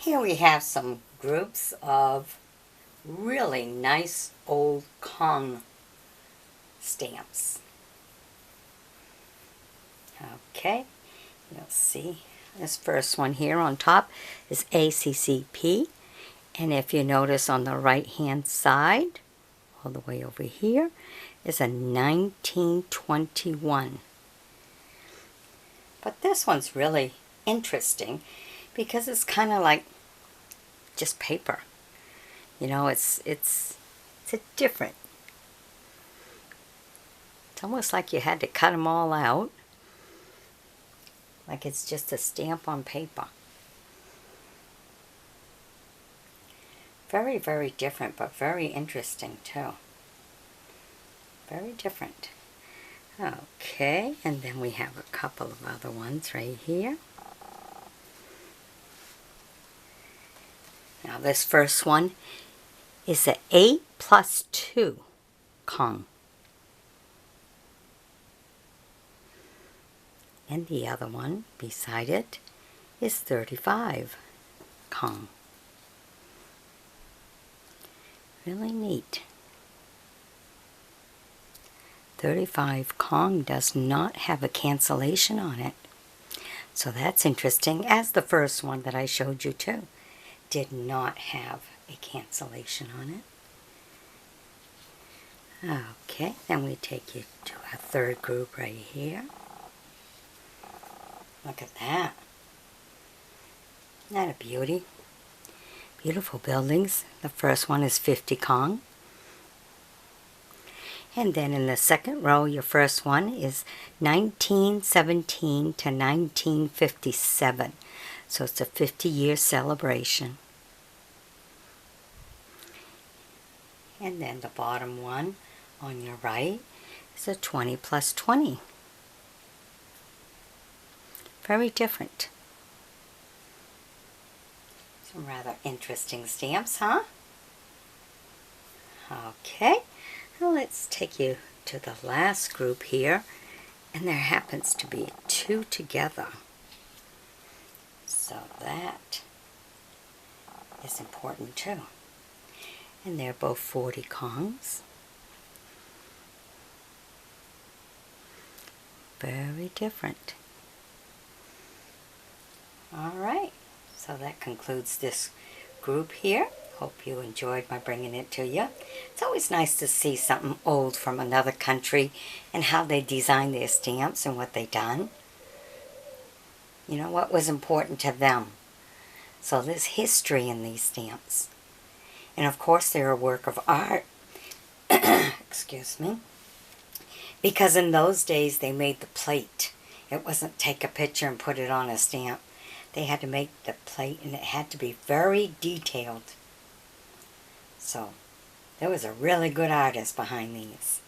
Here we have some groups of really nice old KON stamps. Okay, you'll see this first one here on top is ACCP, and if you notice on the right hand side, all the way over here, is a 1921. But this one's really interesting because it's kind of like just paper. You know, it's a different. It's almost like you had to cut them all out. Like it's just a stamp on paper. Very, very different, but very interesting too. Very different. Okay, and then we have a couple of other ones right here. Now this first one is a 8+2 KON. And the other one beside it is 35 KON. Really neat. 35 KON does not have a cancellation on it. So that's interesting, as the first one that I showed you too did not have a cancellation on it. Okay, then we take you to a third group right here. Look at that. Isn't that a beauty? Beautiful buildings. The first one is 50 KON. And then in the second row, your first one is 1917 to 1957. So it's a 50-year celebration. And then the bottom one on your right is a 20+20. Very different. Some rather interesting stamps, huh? Okay, now let's take you to the last group here, and there happens to be two together. So that is important too. And they're both 40 KONs. Very different. Alright, so that concludes this group here. Hope you enjoyed my bringing it to you. It's always nice to see something old from another country and how they designed their stamps and what they done. You know, what was important to them. So there's history in these stamps. And of course they're a work of art. Excuse me. Because in those days they made the plate. It wasn't take a picture and put it on a stamp. They had to make the plate, and it had to be very detailed. So, there was a really good artist behind these.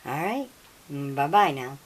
Alright, bye-bye now.